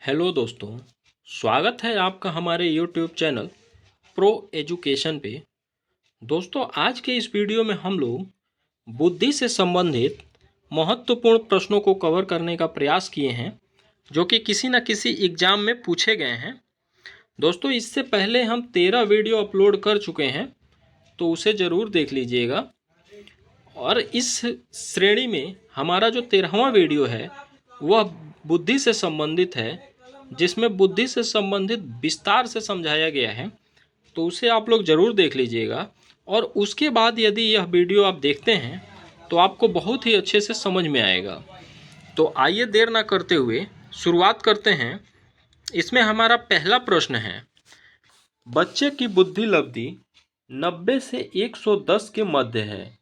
Hello दोस्तों, स्वागत है आपका हमारे यूट्यूब चैनल प्रो एजुकेशन पे। दोस्तों, आज के इस वीडियो में हम लोग बुद्धि से संबंधित महत्वपूर्ण प्रश्नों को कवर करने का प्रयास किए हैं जो कि किसी न किसी एग्जाम में पूछे गए हैं। दोस्तों, इससे पहले हम 13 वीडियो अपलोड कर चुके हैं, तो उसे ज़रूर देख लीजिएगा। और इस श्रेणी में हमारा जो 13वां वीडियो है वह बुद्धि से संबंधित है, जिसमें बुद्धि से संबंधित विस्तार से समझाया गया है, तो उसे आप लोग ज़रूर देख लीजिएगा। और उसके बाद यदि यह वीडियो आप देखते हैं तो आपको बहुत ही अच्छे से समझ में आएगा। तो आइए देर ना करते हुए शुरुआत करते हैं। इसमें हमारा पहला प्रश्न है, बच्चे की बुद्धि लब्धि 90 से 110 के मध्य है।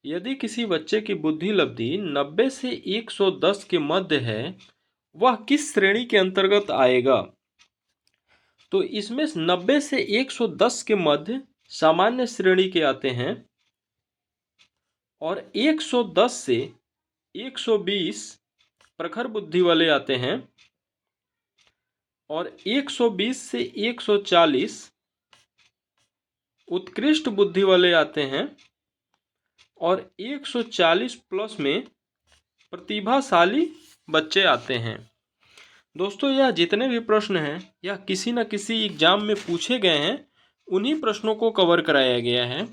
यदि किसी बच्चे की बुद्धि लब्धि 90 से 110 के मध्य है, वह किस श्रेणी के अंतर्गत आएगा? तो इसमें 90 से 110 के मध्य सामान्य श्रेणी के आते हैं और 110 से 120 प्रखर बुद्धि वाले आते हैं और 120 से 140 उत्कृष्ट बुद्धि वाले आते हैं और 140 प्लस में प्रतिभाशाली बच्चे आते हैं। दोस्तों, यह जितने भी प्रश्न हैं यह किसी न किसी एग्जाम में पूछे गए हैं, उन्हीं प्रश्नों को कवर कराया गया है।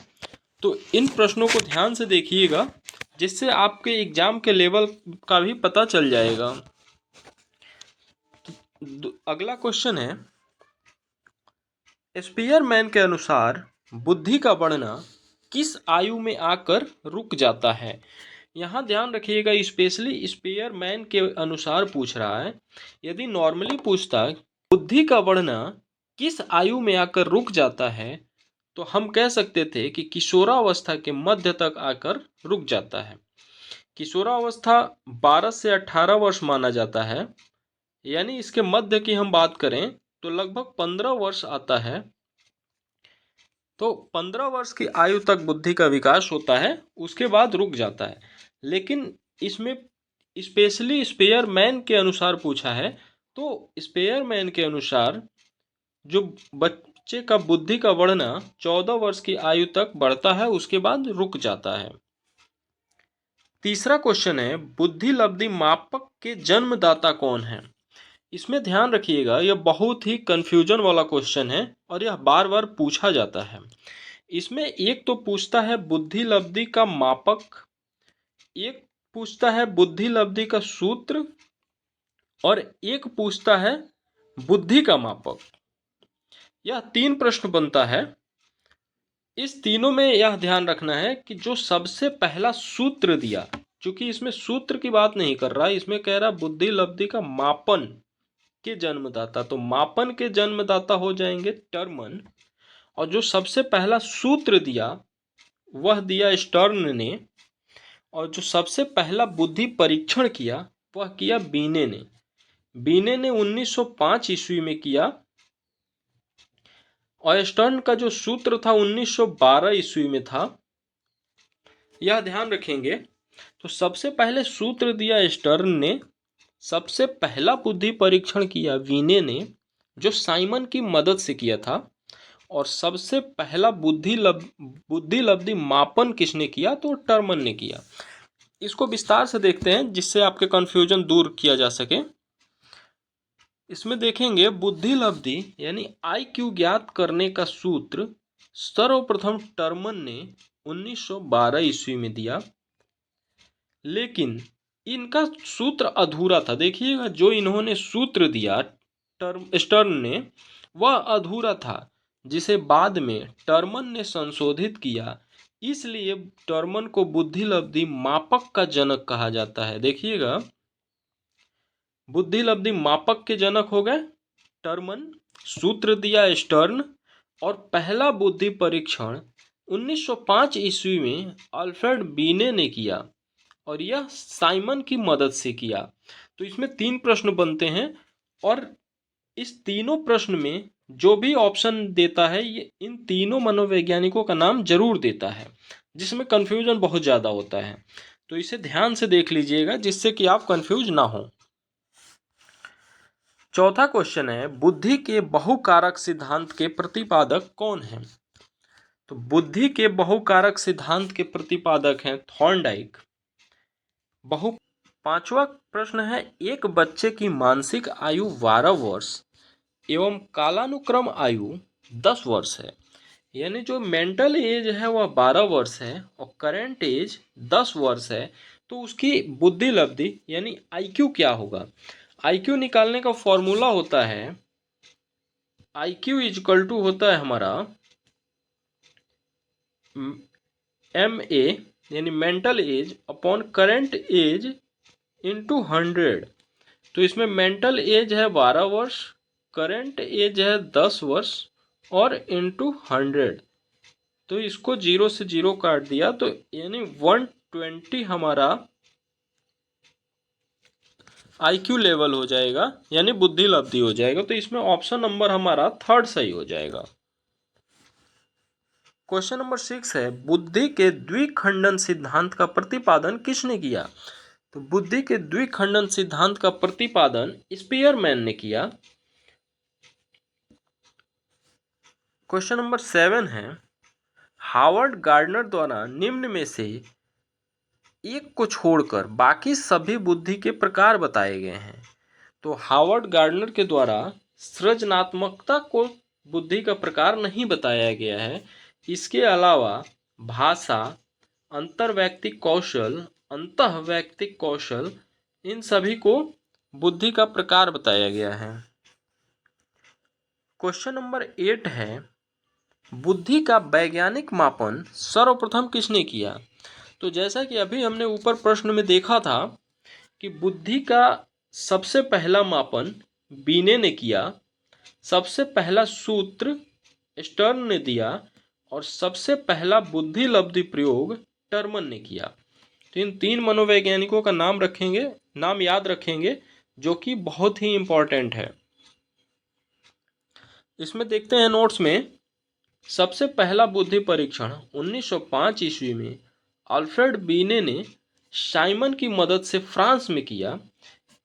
तो इन प्रश्नों को ध्यान से देखिएगा, जिससे आपके एग्जाम के लेवल का भी पता चल जाएगा। अगला क्वेश्चन है, स्पीयरमैन के अनुसार बुद्धि का बढ़ना किस आयु में आकर रुक जाता है? यहाँ ध्यान रखिएगा, स्पेशली स्पीयरमैन के अनुसार पूछ रहा है। यदि नॉर्मली पूछता बुद्धि का बढ़ना किस आयु में आकर रुक जाता है, तो हम कह सकते थे कि किशोरावस्था के मध्य तक आकर रुक जाता है। किशोरावस्था 12 से 18 वर्ष माना जाता है, यानी इसके मध्य की हम बात करें तो लगभग 15 वर्ष आता है। तो 15 वर्ष की आयु तक बुद्धि का विकास होता है, उसके बाद रुक जाता है। लेकिन इसमें स्पेशली स्पेयरमैन के अनुसार पूछा है, तो स्पेयरमैन के अनुसार जो बच्चे का बुद्धि का बढ़ना 14 वर्ष की आयु तक बढ़ता है, उसके बाद रुक जाता है। तीसरा क्वेश्चन है, बुद्धि लब्धि मापक के जन्मदाता कौन है? इसमें ध्यान रखिएगा, यह बहुत ही कंफ्यूजन वाला क्वेश्चन है और यह बार बार पूछा जाता है। इसमें एक तो पूछता है बुद्धि लब्धि का मापक, एक पूछता है बुद्धि लब्धि का सूत्र और एक पूछता है बुद्धि का मापक। यह 3 प्रश्न बनता है। इस तीनों में यह ध्यान रखना है कि जो सबसे पहला सूत्र दिया, क्योंकि इसमें सूत्र की बात नहीं कर रहा, इसमें कह रहा बुद्धि लब्धि का मापन के जन्मदाता, तो मापन के जन्मदाता हो जाएंगे टर्मन। और जो सबसे पहला सूत्र दिया वह दिया स्टर्न ने, और जो सबसे पहला बुद्धि परीक्षण किया वह किया बीने ने। बीने ने 1905 ईस्वी में किया और स्टर्न का जो सूत्र था 1912 ईस्वी में था। यह ध्यान रखेंगे। तो सबसे पहले सूत्र दिया स्टर्न ने, सबसे पहला बुद्धि परीक्षण किया वीने ने, जो साइमन की मदद से किया था, और सबसे पहला बुद्धि लब्धि मापन किसने किया? तो टर्मन ने किया। इसको विस्तार से देखते हैं जिससे आपके कंफ्यूजन दूर किया जा सके। इसमें देखेंगे बुद्धि लब्धि यानी IQ ज्ञात करने का सूत्र सर्वप्रथम टर्मन ने 1912 ईस्वी में दिया, लेकिन इनका सूत्र अधूरा था। देखिएगा, जो इन्होंने सूत्र दिया स्टर्न ने, वह अधूरा था, जिसे बाद में टर्मन ने संशोधित किया। इसलिए टर्मन को बुद्धि लब्धि मापक का जनक कहा जाता है। देखिएगा, बुद्धि लब्धि मापक के जनक हो गए टर्मन, सूत्र दिया स्टर्न, और पहला बुद्धि परीक्षण 1905 ईस्वी में अल्फ्रेड बीने ने किया, और यह साइमन की मदद से किया। तो इसमें 3 प्रश्न बनते हैं, और इस तीनों प्रश्न में जो भी ऑप्शन देता है ये इन तीनों मनोवैज्ञानिकों का नाम जरूर देता है, जिसमें कंफ्यूजन बहुत ज़्यादा होता है। तो इसे ध्यान से देख लीजिएगा जिससे कि आप कंफ्यूज ना हो। चौथा क्वेश्चन है, बुद्धि के बहुकारक सिद्धांत के प्रतिपादक कौन हैं? तो बुद्धि के बहुकारक सिद्धांत के प्रतिपादक हैं थॉर्नडाइक। पांचवा प्रश्न है, एक बच्चे की मानसिक आयु 12 वर्ष एवं कालानुक्रम आयु 10 वर्ष है, यानी जो मेंटल एज है वह 12 वर्ष है और करेंट एज 10 वर्ष है, तो उसकी बुद्धि लब्धि यानी आईक्यू क्या होगा? आईक्यू निकालने का फॉर्मूला होता है, आईक्यू इजकल टू होता है हमारा MA यानी mental age upon current age into 100। तो इसमें मेंटल एज है 12 वर्ष, करेंट एज है 10 वर्ष और इंटू 100। तो इसको 0 से 0 काट दिया तो यानी 120 हमारा आईक्यू लेवल हो जाएगा, यानी बुद्धि लब्धि हो जाएगा। तो इसमें ऑप्शन नंबर हमारा थर्ड सही हो जाएगा। क्वेश्चन नंबर 6 है, बुद्धि के द्विखंडन सिद्धांत का प्रतिपादन किसने किया? तो बुद्धि के द्विखंडन सिद्धांत का प्रतिपादन स्पीयरमैन ने किया। क्वेश्चन नंबर 7 है, हावर्ड गार्डनर द्वारा निम्न में से एक को छोड़कर बाकी सभी बुद्धि के प्रकार बताए गए हैं। तो हावर्ड गार्डनर के द्वारा सृजनात्मकता को बुद्धि का प्रकार नहीं बताया गया है। इसके अलावा भाषा, अंतर्वैयक्तिक कौशल, अंतःवैयक्तिक कौशल, इन सभी को बुद्धि का प्रकार बताया गया है। क्वेश्चन नंबर 8 है, बुद्धि का वैज्ञानिक मापन सर्वप्रथम किसने किया? तो जैसा कि अभी हमने ऊपर प्रश्न में देखा था कि बुद्धि का सबसे पहला मापन बीने ने किया, सबसे पहला सूत्र स्टर्न ने दिया और सबसे पहला बुद्धि लब्धि प्रयोग टर्मन ने किया। तो इन 3 मनोवैज्ञानिकों का नाम याद रखेंगे, जो कि बहुत ही इंपॉर्टेंट है। इसमें देखते हैं नोट्स में, सबसे पहला बुद्धि परीक्षण 1905 ईस्वी में अल्फ्रेड बीने ने साइमन की मदद से फ्रांस में किया।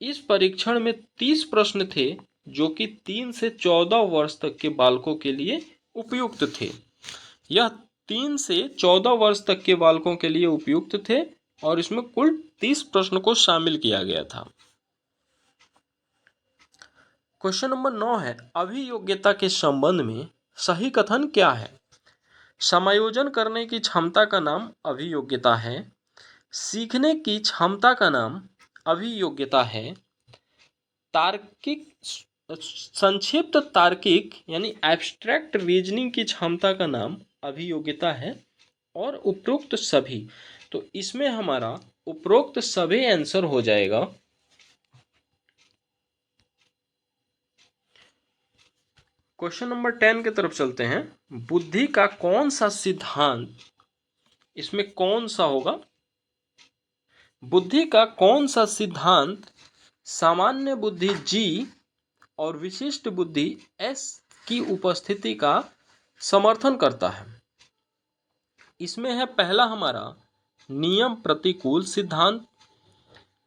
इस परीक्षण में 30 प्रश्न थे जो कि 3 से 14 वर्ष तक के बालकों के लिए उपयुक्त थे। यह 3 से 14 वर्ष तक के बालकों के लिए उपयुक्त थे और इसमें कुल 30 प्रश्न को शामिल किया गया था। क्वेश्चन नंबर 9 है, अभियोग्यता के संबंध में सही कथन क्या है? समायोजन करने की क्षमता का नाम अभियोग्यता है। सीखने की क्षमता का नाम अभियोग्यता है। तार्किक संक्षिप्त तार्किक यानी एब्स्ट्रैक्ट रीजनिंग की क्षमता का नाम अभियोग्यता है। और उपरोक्त सभी, तो इसमें हमारा उपरोक्त सभी आंसर हो जाएगा। क्वेश्चन नंबर 10 की तरफ चलते हैं, बुद्धि का कौन सा सिद्धांत, इसमें कौन सा होगा? बुद्धि का कौन सा सिद्धांत सामान्य बुद्धि G और विशिष्ट बुद्धि S की उपस्थिति का समर्थन करता है? इसमें है पहला हमारा नियम प्रतिकूल सिद्धांत,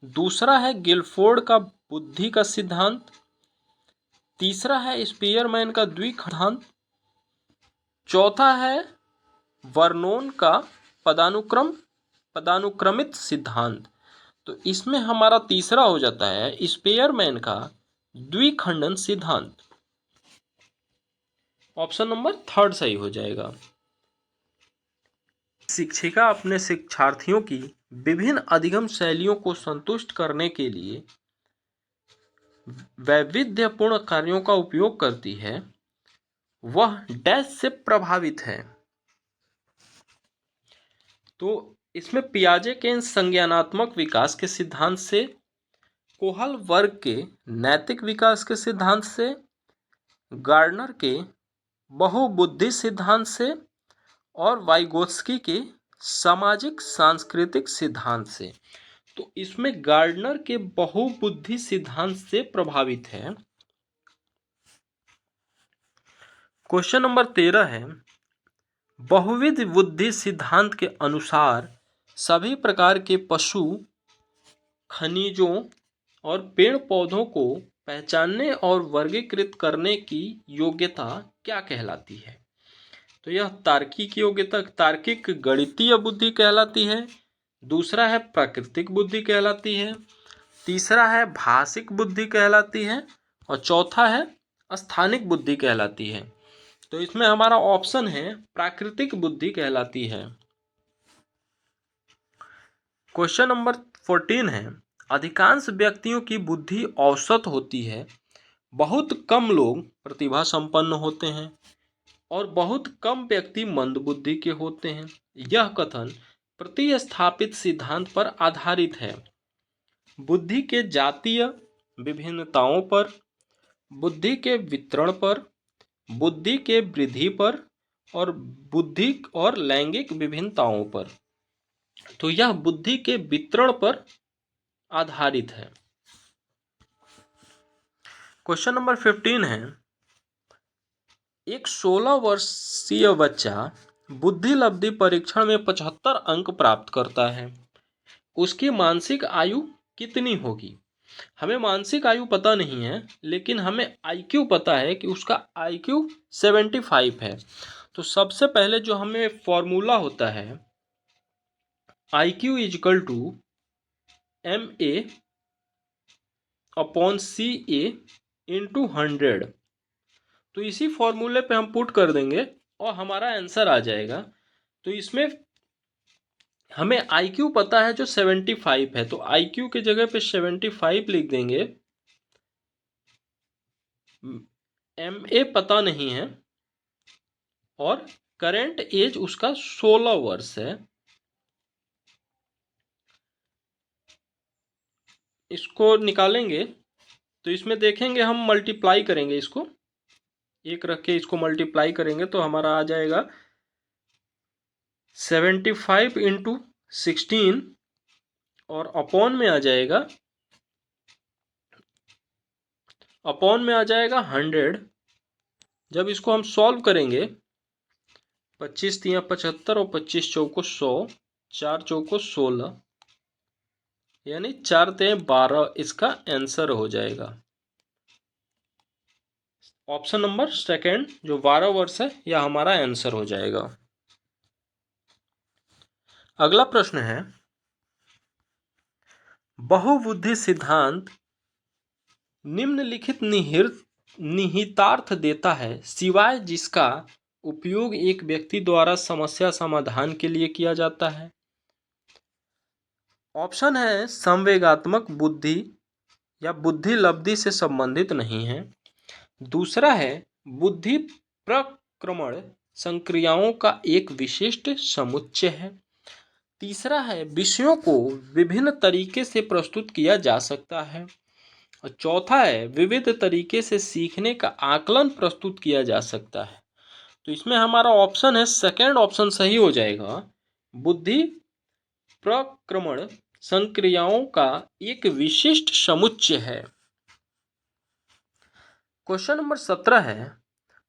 दूसरा है गिलफोर्ड का बुद्धि का सिद्धांत, तीसरा है स्पीयरमैन का द्विखंडांत, चौथा है वर्नोन का पदानुक्रमित सिद्धांत। तो इसमें हमारा तीसरा हो जाता है स्पीयरमैन का द्विखंडन सिद्धांत। ऑप्शन नंबर थर्ड सही हो जाएगा। शिक्षिका अपने शिक्षार्थियों की विभिन्न अधिगम शैलियों को संतुष्ट करने के लिए वैविध्यपूर्ण कार्यों का उपयोग करती है, वह डैश से प्रभावित है। तो इसमें पियाजे के संज्ञानात्मक विकास के सिद्धांत से, कोहल वर्ग के नैतिक विकास के सिद्धांत से, गार्डनर के बहुबुद्धि सिद्धांत से और वाइगोत्स्की के सामाजिक सांस्कृतिक सिद्धांत से। तो इसमें गार्डनर के बहुबुद्धि सिद्धांत से प्रभावित है। क्वेश्चन नंबर 13 है, बहुविध बुद्धि सिद्धांत के अनुसार सभी प्रकार के पशु, खनिजों और पेड़ पौधों को पहचानने और वर्गीकृत करने की योग्यता क्या कहलाती है? तो यह तार्किक योग्यता, तार्किक गणितीय बुद्धि कहलाती है। दूसरा है प्राकृतिक बुद्धि कहलाती है। तीसरा है भाषिक बुद्धि कहलाती है। और चौथा है स्थानिक बुद्धि कहलाती है। तो इसमें हमारा ऑप्शन है प्राकृतिक बुद्धि कहलाती है। क्वेश्चन नंबर 14 है, अधिकांश व्यक्तियों की बुद्धि औसत होती है, बहुत कम लोग प्रतिभा संपन्न होते हैं और बहुत कम व्यक्ति मंद बुद्धि के होते हैं। यह कथन प्रतिस्थापित सिद्धांत पर आधारित है। बुद्धि के जातीय विभिन्नताओं पर, बुद्धि के वितरण पर, बुद्धि के वृद्धि पर और बुद्धि और लैंगिक विभिन्नताओं पर। तो यह बुद्धि के वितरण पर आधारित है। क्वेश्चन नंबर 15 है, एक 16 वर्षीय बच्चा बुद्धि लब्धि परीक्षण में 75 अंक प्राप्त करता है, उसकी मानसिक आयु कितनी होगी? हमें मानसिक आयु पता नहीं है, लेकिन हमें आईक्यू पता है कि उसका आईक्यू 75 है। तो सबसे पहले जो हमें फॉर्मूला होता है, IQ is equal to MA upon CA into 100। तो इसी फॉर्मूले पे हम पुट कर देंगे और हमारा आंसर आ जाएगा। तो इसमें हमें IQ पता है जो 75 है, तो IQ के जगह पे 75 लिख देंगे। MA पता नहीं है और करेंट एज उसका 16 वर्ष है। इसको निकालेंगे तो इसमें देखेंगे, हम मल्टीप्लाई करेंगे, इसको एक रख के इसको मल्टीप्लाई करेंगे तो हमारा आ जाएगा 75 इंटू 16 और अपॉन में आ जाएगा 100। जब इसको हम सॉल्व करेंगे, 25 तिया 75 और 25 चौको 100, 4 चौको 16, यानी 4 तिया 12 इसका आंसर हो जाएगा। ऑप्शन नंबर सेकंड जो 12 वर्ष है यह हमारा आंसर हो जाएगा। अगला प्रश्न है, बहुबुद्धि सिद्धांत निम्नलिखित निहितार्थ देता है सिवाय जिसका उपयोग एक व्यक्ति द्वारा समस्या समाधान के लिए किया जाता है। ऑप्शन है संवेगात्मक बुद्धि या बुद्धि लब्धि से संबंधित नहीं है। दूसरा है बुद्धि प्रक्रमण संक्रियाओं का एक विशिष्ट समुच्चय है। तीसरा है विषयों को विभिन्न तरीके से प्रस्तुत किया जा सकता है। और चौथा है विविध तरीके से सीखने का आकलन प्रस्तुत किया जा सकता है। तो इसमें हमारा ऑप्शन है सेकंड ऑप्शन सही हो जाएगा, बुद्धि प्रक्रमण संक्रियाओं का एक विशिष्ट समुच्चय है। क्वेश्चन नंबर 17 है,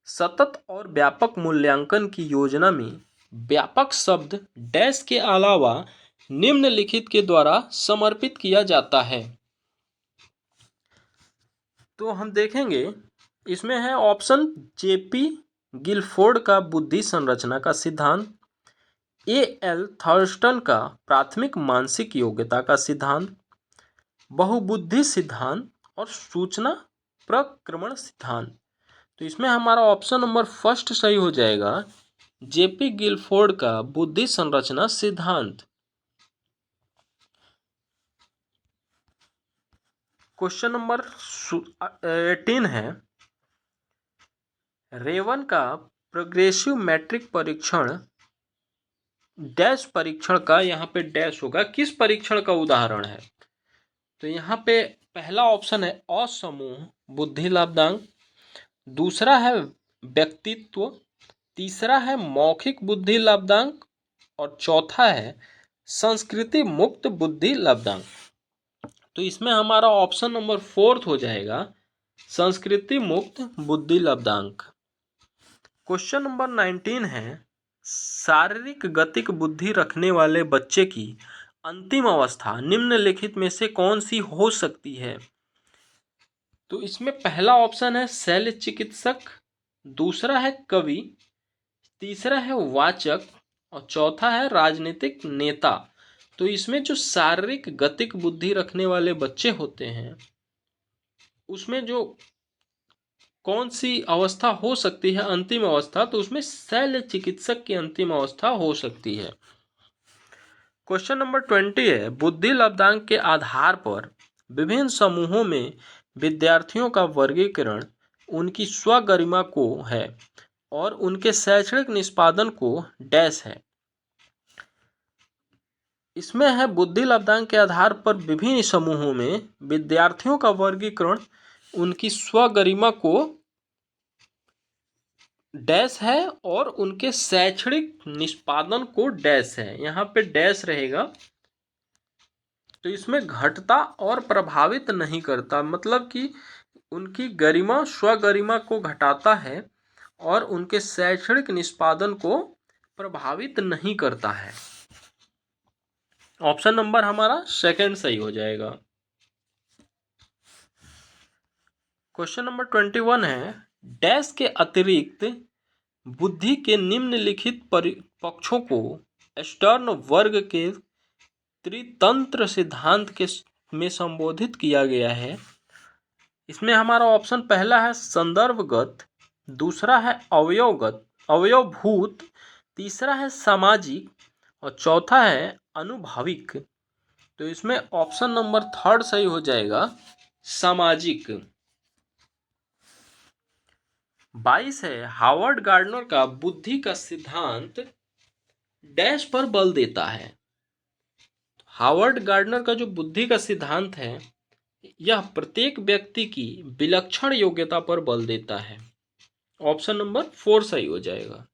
सतत और व्यापक मूल्यांकन की योजना में व्यापक शब्द डैश के अलावा निम्नलिखित के द्वारा समर्पित किया जाता है। तो हम देखेंगे, इसमें है ऑप्शन जेपी गिलफोर्ड का बुद्धि संरचना का सिद्धांत, एल थर्स्टन का प्राथमिक मानसिक योग्यता का सिद्धांत, बहुबुद्धि सिद्धांत और सूचना प्रक्रमण सिद्धांत। तो इसमें हमारा ऑप्शन नंबर फर्स्ट सही हो जाएगा, जेपी गिलफोर्ड का बुद्धि संरचना सिद्धांत। क्वेश्चन नंबर 18 है, रेवन का प्रोग्रेसिव मैट्रिक परीक्षण डैश परीक्षण का, यहाँ पे डैश होगा, किस परीक्षण का उदाहरण है? तो यहाँ पे पहला ऑप्शन है असमूह बुद्धि लाभदांक, दूसरा है व्यक्तित्व, तीसरा है मौखिक बुद्धि लाभदांक और चौथा है संस्कृति मुक्त बुद्धि लाभदांक। तो इसमें हमारा ऑप्शन नंबर 4 हो जाएगा, संस्कृति मुक्त बुद्धि लाभदांक। क्वेश्चन नंबर 19 है, शारीरिक गतिक बुद्धि रखने वाले बच्चे की अंतिम अवस्था निम्नलिखित में से कौन सी हो सकती है? तो इसमें पहला ऑप्शन है शल्य चिकित्सक, दूसरा है कवि, तीसरा है वाचक और चौथा है राजनीतिक नेता। तो इसमें जो शारीरिक गतिक बुद्धि रखने वाले बच्चे होते हैं उसमें जो कौन सी अवस्था हो सकती है अंतिम अवस्था, तो उसमें शल्य चिकित्सक की अंतिम अवस्था हो सकती है। क्वेश्चन नंबर 20 है, बुद्धि लब्धांक के आधार पर विभिन्न समूहों में विद्यार्थियों का वर्गीकरण उनकी स्वगरिमा को है और उनके शैक्षणिक निष्पादन को डैश है। इसमें है बुद्धि लब्धांक के आधार पर विभिन्न समूहों में विद्यार्थियों का वर्गीकरण उनकी स्वगरिमा को डैश है और उनके शैक्षणिक निष्पादन को डैश है। यहाँ पे डैश रहेगा, तो इसमें घटता और प्रभावित नहीं करता, मतलब कि उनकी गरिमा स्वगरिमा को घटाता है और उनके शैक्षणिक निष्पादन को प्रभावित नहीं करता है। ऑप्शन नंबर हमारा सेकंड सही हो जाएगा। क्वेश्चन नंबर 21 है, डैश के अतिरिक्त बुद्धि के निम्नलिखित पक्षों को स्टर्न वर्ग के त्रितंत्र सिद्धांत के में संबोधित किया गया है। इसमें हमारा ऑप्शन पहला है संदर्भगत, दूसरा है अवयवभूत, तीसरा है सामाजिक और चौथा है अनुभाविक। तो इसमें ऑप्शन नंबर थर्ड सही हो जाएगा, सामाजिक। 22 है, हावर्ड गार्डनर का बुद्धि का सिद्धांत डैश पर बल देता है। हावर्ड गार्डनर का जो बुद्धि का सिद्धांत है यह प्रत्येक व्यक्ति की विलक्षण योग्यता पर बल देता है। ऑप्शन नंबर 4 सही हो जाएगा।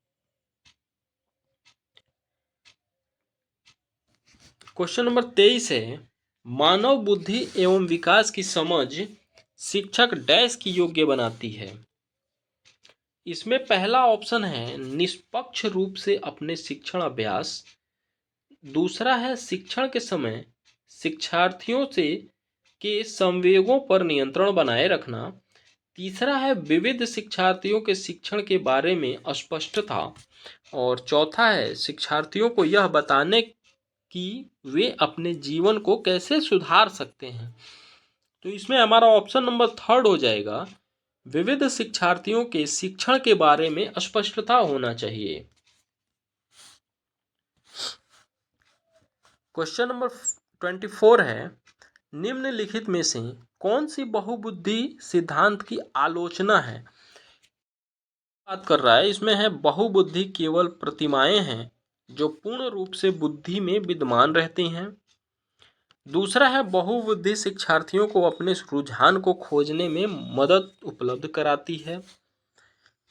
क्वेश्चन नंबर 23 है, मानव बुद्धि एवं विकास की समझ शिक्षक डैश की योग्य बनाती है। इसमें पहला ऑप्शन है निष्पक्ष रूप से अपने शिक्षण अभ्यास, दूसरा है शिक्षण के समय शिक्षार्थियों से के संवेगों पर नियंत्रण बनाए रखना, तीसरा है विविध शिक्षार्थियों के शिक्षण के बारे में अस्पष्टता और चौथा है शिक्षार्थियों को यह बताने कि वे अपने जीवन को कैसे सुधार सकते हैं। तो इसमें हमारा ऑप्शन नंबर थर्ड हो जाएगा, विविध शिक्षार्थियों के शिक्षण के बारे में अस्पष्टता होना चाहिए। क्वेश्चन नंबर 24 है, निम्नलिखित में से कौन सी बहुबुद्धि सिद्धांत की आलोचना है। बात कर रहा है, इसमें है बहुबुद्धि केवल प्रतिमाएं हैं जो पूर्ण रूप से बुद्धि में विद्यमान रहती हैं। दूसरा है बहुबुद्धि शिक्षार्थियों को अपने रुझान को खोजने में मदद उपलब्ध कराती है।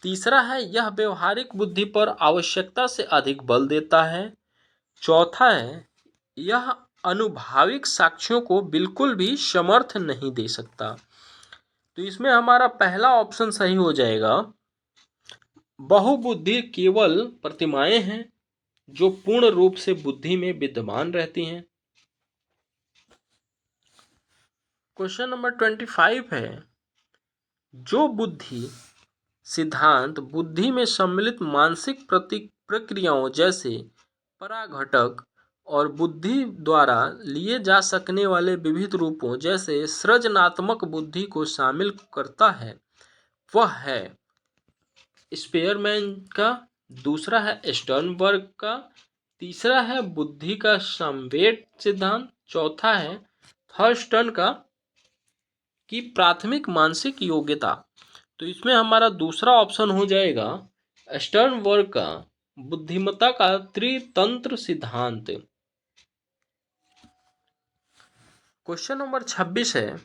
तीसरा है यह व्यवहारिक बुद्धि पर आवश्यकता से अधिक बल देता है। चौथा है यह अनुभाविक साक्ष्यों को बिल्कुल भी समर्थ नहीं दे सकता। तो इसमें हमारा पहला ऑप्शन सही हो जाएगा, बहुबुद्धि केवल प्रतिमाएं हैं जो पूर्ण रूप से बुद्धि में विद्यमान रहती हैं। क्वेश्चन नंबर 25 है, जो बुद्धि सिद्धांत बुद्धि में सम्मिलित मानसिक प्रक्रियाओं जैसे पराघटक और बुद्धि द्वारा लिए जा सकने वाले विविध रूपों जैसे सृजनात्मक बुद्धि को शामिल करता है, वह है स्पेयरमैन का, दूसरा है स्टर्नबर्ग का, तीसरा है बुद्धि का संवेद सिद्धांत, चौथा है थर्स्टन का की प्राथमिक मानसिक योग्यता। तो इसमें हमारा दूसरा ऑप्शन हो जाएगा स्टर्नबर्ग का बुद्धिमत्ता का त्रितंत्र सिद्धांत। क्वेश्चन नंबर 26 है,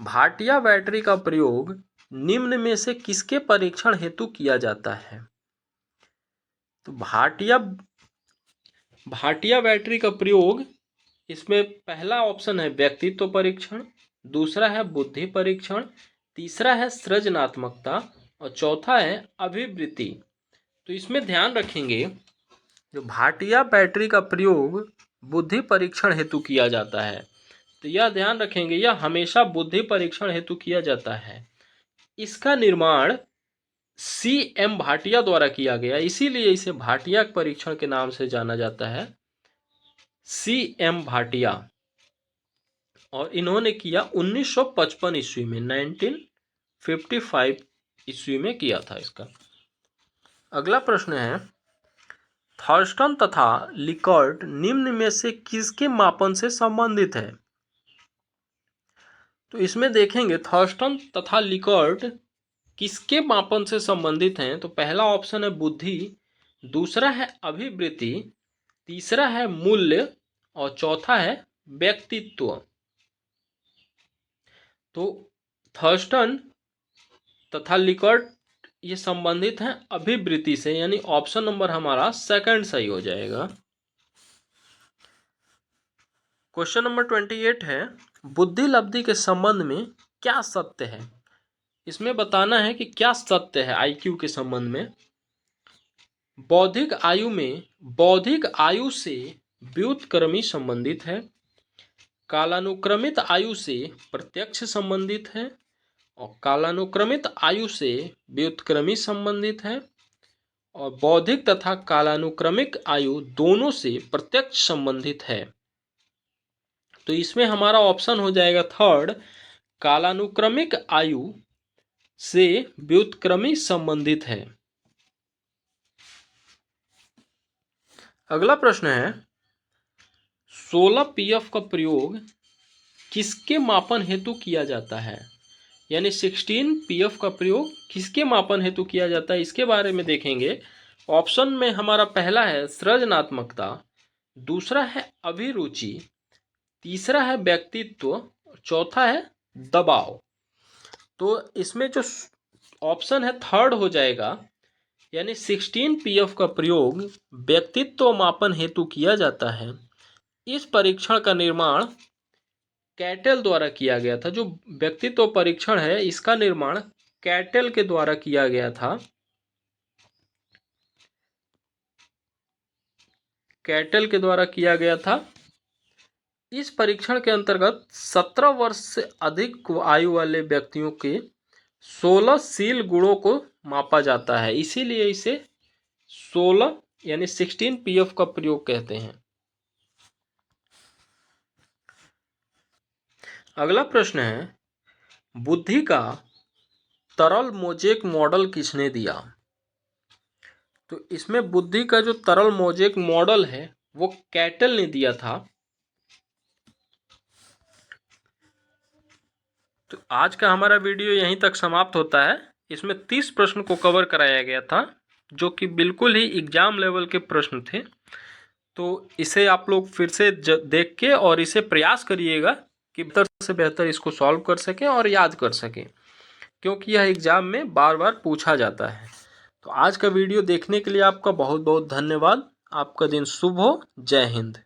भाटिया बैटरी का प्रयोग निम्न में से किसके परीक्षण हेतु किया जाता है। तो भाटिया बैटरी का प्रयोग, इसमें पहला ऑप्शन है व्यक्तित्व परीक्षण, दूसरा है बुद्धि परीक्षण, तीसरा है सृजनात्मकता और चौथा है अभिवृत्ति। तो इसमें ध्यान रखेंगे जो भाटिया बैटरी का प्रयोग बुद्धि परीक्षण हेतु किया जाता है, तो यह ध्यान रखेंगे, यह हमेशा बुद्धि परीक्षण हेतु किया जाता है। इसका निर्माण C.M. भाटिया द्वारा किया गया, इसीलिए इसे भाटिया परीक्षण के नाम से जाना जाता है, C.M. भाटिया। और इन्होंने किया 1955 ईस्वी में, 1955 ईस्वी में किया था इसका। अगला प्रश्न है, थर्स्टन तथा लिकर्ट निम्न में से किसके मापन से संबंधित है? तो इसमें देखेंगे थर्स्टन तथा लिकर्ट किसके मापन से संबंधित हैं। तो पहला ऑप्शन है बुद्धि, दूसरा है अभिवृत्ति, तीसरा है मूल्य और चौथा है व्यक्तित्व। तो थर्स्टन तथा लिकर्ट ये संबंधित हैं अभिवृत्ति से, यानी ऑप्शन नंबर हमारा सेकंड सही हो जाएगा। क्वेश्चन नंबर 28 है, बुद्धि लब्धि के संबंध में क्या सत्य है? इसमें बताना है कि क्या सत्य है आईक्यू के संबंध में। बौद्धिक आयु में बौद्धिक आयु से व्युत्क्रमी संबंधित है, कालानुक्रमित आयु से प्रत्यक्ष संबंधित है और कालानुक्रमित आयु से व्युत्क्रमी संबंधित है और बौद्धिक तथा कालानुक्रमिक आयु दोनों से प्रत्यक्ष संबंधित है। तो इसमें हमारा ऑप्शन हो जाएगा थर्ड, कालानुक्रमिक आयु से व्युत्क्रमी संबंधित है। अगला प्रश्न है, 16 पीएफ का प्रयोग किसके मापन हेतु किया जाता है? यानी 16 पीएफ का प्रयोग किसके मापन हेतु किया जाता है, इसके बारे में देखेंगे। ऑप्शन में हमारा पहला है सृजनात्मकता, दूसरा है अभिरुचि, तीसरा है व्यक्तित्व, चौथा है दबाव। तो इसमें जो ऑप्शन है थर्ड हो जाएगा, यानी 16 पीएफ का प्रयोग व्यक्तित्व मापन हेतु किया जाता है। इस परीक्षण का निर्माण कैटेल द्वारा किया गया था। जो व्यक्तित्व परीक्षण है इसका निर्माण कैटेल के द्वारा किया गया था। कैटेल के द्वारा किया गया था। इस परीक्षण के अंतर्गत 17 वर्ष से अधिक आयु वाले व्यक्तियों के 16 शील गुणों को मापा जाता है, इसीलिए इसे 16 यानी 16 पीएफ का प्रयोग कहते हैं। अगला प्रश्न है, बुद्धि का तरल मोज़ेक मॉडल किसने दिया? तो इसमें बुद्धि का जो तरल मोज़ेक मॉडल है वो कैटेल ने दिया था। तो आज का हमारा वीडियो यहीं तक समाप्त होता है। इसमें 30 प्रश्न को कवर कराया गया था जो कि बिल्कुल ही एग्जाम लेवल के प्रश्न थे। तो इसे आप लोग फिर से देख के और इसे प्रयास करिएगा कि बेहतर से बेहतर इसको सॉल्व कर सकें और याद कर सकें, क्योंकि यह एग्जाम में बार बार पूछा जाता है। तो आज का वीडियो देखने के लिए आपका बहुत बहुत धन्यवाद। आपका दिन शुभ हो। जय हिंद।